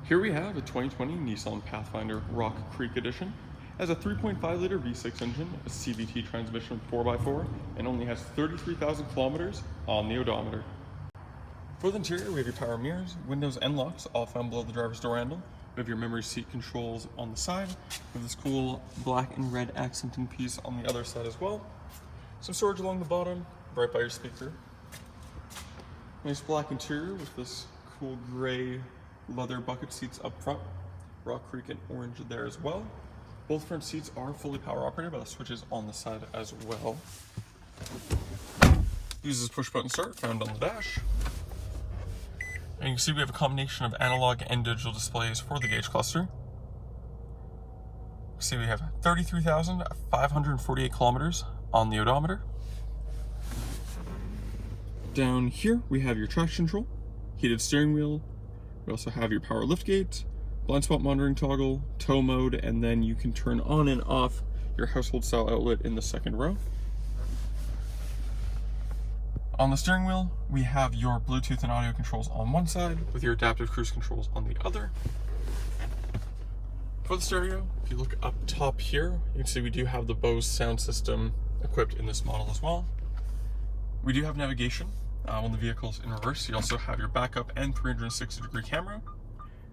Here we have a 2020 Nissan Pathfinder Rock Creek Edition. It has a 3.5 liter V6 engine, a CVT transmission 4x4, and only has 33,000 kilometers on the odometer. For the interior, we have your power mirrors, windows and locks, all found below the driver's door handle. We have your memory seat controls on the side. We have this cool black and red accenting piece on the other side as well. Some storage along the bottom, right by your speaker. Nice black interior with this cool gray leather bucket seats up front. Rock Creek in orange there as well. Both front seats are fully power operated, but the switch is on the side as well. Uses push button start found on the dash. And you can see we have a combination of analog and digital displays for the gauge cluster. See we have 33,548 kilometers on the odometer. Down here we have your traction control, heated steering wheel. We also have your power liftgate, blind spot monitoring toggle, tow mode, and then you can turn on and off your household style outlet in the second row. On the steering wheel, we have your Bluetooth and audio controls on one side with your adaptive cruise controls on the other. For the stereo, if you look up top here, you can see we do have the Bose sound system equipped in this model as well. We do have navigation when the vehicle's in reverse. You also have your backup and 360-degree camera.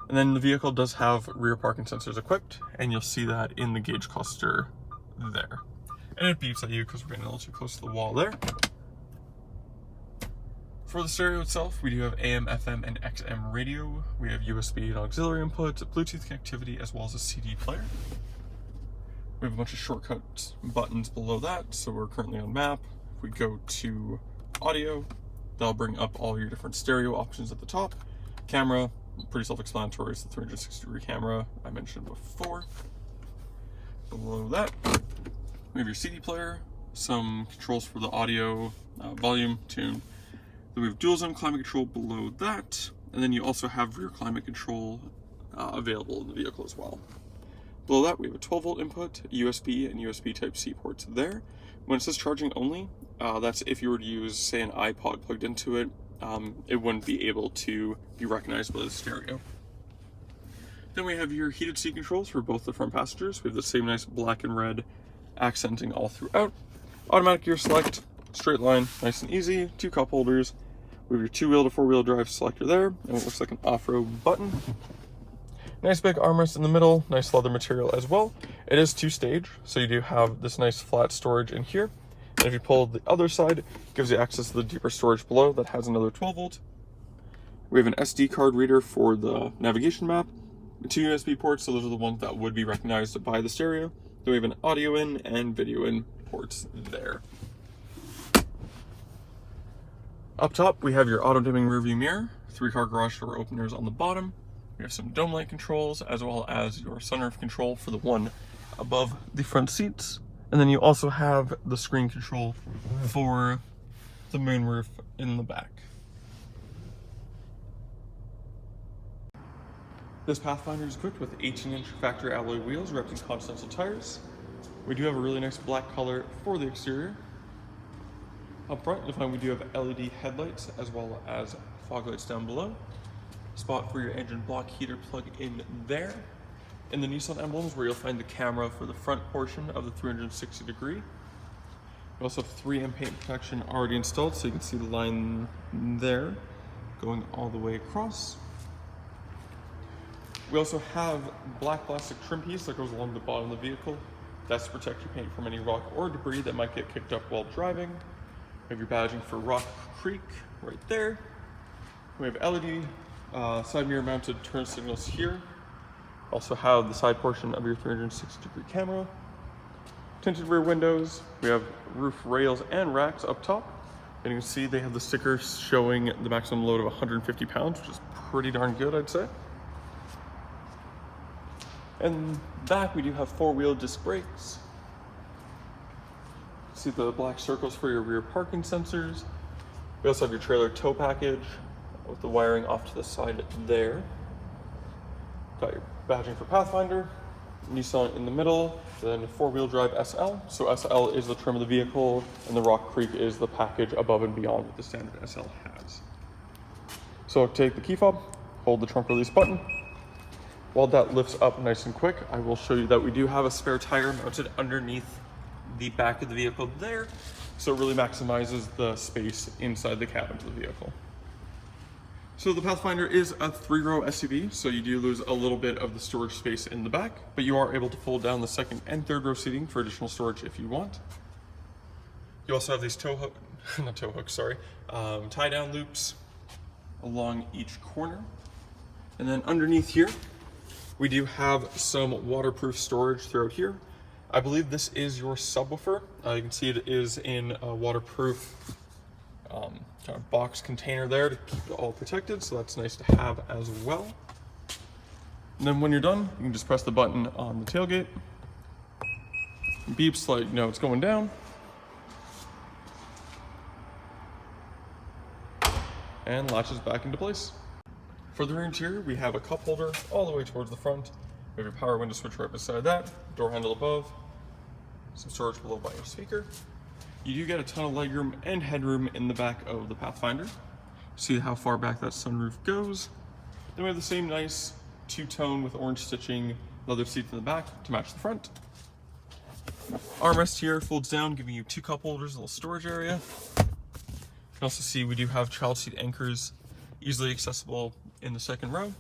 And then the vehicle does have rear parking sensors equipped, and you'll see that in the gauge cluster there. And it beeps at you because we're getting a little too close to the wall there. For the stereo itself, we do have AM, FM, and XM radio. We have USB and auxiliary inputs, Bluetooth connectivity, as well as a CD player. We have a bunch of shortcut buttons below that, so we're currently on map. If we go to audio, that'll bring up all your different stereo options at the top. Camera, pretty self-explanatory, it's the 360-degree camera I mentioned before. Below that, we have your CD player, some controls for the audio, volume, tune. Then we have dual zone climate control below that, and then you also have rear climate control available in the vehicle as well. Below that, we have a 12-volt input, USB, and USB Type-C ports there. When it says charging only, that's if you were to use, say, an iPod plugged into it, it wouldn't be able to be recognized by the stereo. Then we have your heated seat controls for both the front passengers. We have the same nice black and red accenting all throughout. Automatic gear select, straight line, nice and easy, 2 cup holders. We have your 2-wheel to 4-wheel drive selector there, and what looks like an off-road button. Nice big armrest in the middle, nice leather material as well. It is 2-stage, so you do have this nice flat storage in here. And if you pull the other side, it gives you access to the deeper storage below that has another 12-volt. We have an SD card reader for the navigation map, 2 USB ports, so those are the ones that would be recognized by the stereo. Then we have an audio in and video in ports there. Up top, we have your auto-dimming rearview mirror, 3-car garage door openers on the bottom. We have some dome light controls, as well as your sunroof control for the one above the front seats. And then you also have the screen control for the moonroof in the back. This Pathfinder is equipped with 18-inch factory alloy wheels wrapped in Continental tires. We do have a really nice black color for the exterior. Up front, you'll find we do have LED headlights as well as fog lights down below. Spot for your engine block heater plug in there. In the Nissan emblems, where you'll find the camera for the front portion of the 360-degree. We also have 3M paint protection already installed, so you can see the line there going all the way across. We also have black plastic trim piece that goes along the bottom of the vehicle. That's to protect your paint from any rock or debris that might get kicked up while driving. We have your badging for Rock Creek right there. We have LED side mirror mounted turn signals here. Also have the side portion of your 360-degree camera. Tinted rear windows. We have roof rails and racks up top. And you can see they have the sticker showing the maximum load of 150 pounds, which is pretty darn good, I'd say. And back, we do have 4-wheel disc brakes. See the black circles for your rear parking sensors. We also have your trailer tow package with the wiring off to the side there. Got your badging for Pathfinder, Nissan in the middle, then 4-wheel drive SL. So SL is the trim of the vehicle, and the Rock Creek is the package above and beyond what the standard SL has. So take the key fob, hold the trunk release button, While that lifts up nice and quick, I will show you that we do have a spare tire mounted underneath the back of the vehicle there, so it really maximizes the space inside the cabin of the vehicle. So the Pathfinder is a 3-row SUV, so you do lose a little bit of the storage space in the back, but you are able to fold down the 2nd and 3rd row seating for additional storage if you want. You also have these tie down loops along each corner. And then underneath here, we do have some waterproof storage throughout here. I believe this is your subwoofer. You can see it is in a waterproof kind of box container there to keep it all protected, so that's nice to have as well. And then when you're done, you can just press the button on the tailgate. It beeps to let you know it's going down. And latches back into place. For the rear interior, we have a cup holder all the way towards the front. We have your power window switch right beside that, door handle above, some storage below by your speaker. You do get a ton of legroom and headroom in the back of the Pathfinder. See how far back that sunroof goes. Then we have the same nice two-tone with orange stitching leather seats in the back to match the front. Armrest here folds down, giving you 2 cup holders, a little storage area. You can also see we do have child seat anchors easily accessible in the 2nd row.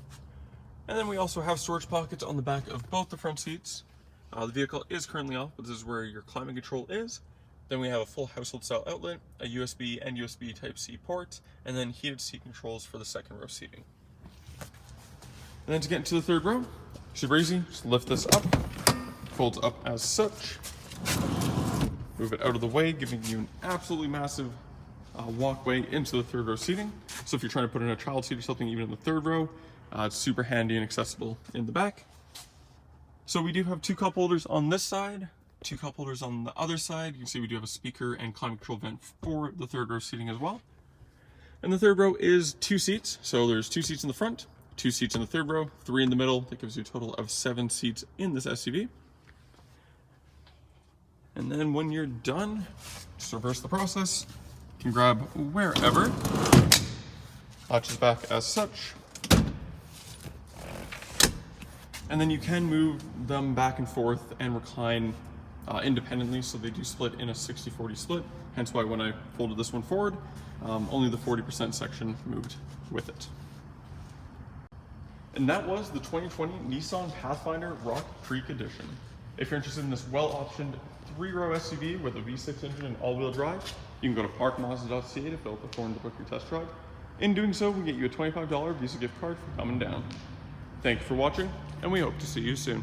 And then we also have storage pockets on the back of both the front seats. The vehicle is currently off, but this is where your climate control is. Then we have a full household style outlet, a USB and USB Type-C port, and then heated seat controls for the 2nd row seating. And then to get into the 3rd row, super easy, just lift this up, folds up as such, move it out of the way, giving you an absolutely massive walkway into the 3rd row seating. So if you're trying to put in a child seat or something even in the 3rd row, it's super handy and accessible in the back. So we do have 2 cup holders on this side, 2 cup holders on the other side. You can see we do have a speaker and climate control vent for the 3rd row seating as well. And the 3rd row is 2 seats. So there's 2 seats in the front, 2 seats in the 3rd row, 3 in the middle. That gives you a total of 7 seats in this SUV. And then when you're done, just reverse the process. You can grab wherever, latches back as such, and then you can move them back and forth and recline independently, so they do split in a 60-40 split, hence why when I folded this one forward, only the 40% section moved with it. And that was the 2020 Nissan Pathfinder Rock Creek Edition. If you're interested in this well-optioned 3-row SUV with a V6 engine and all-wheel drive, you can go to parkmazda.ca to fill out the form to book your test drive. In doing so, we get you a $25 Visa gift card for coming down. Thank you for watching, and we hope to see you soon.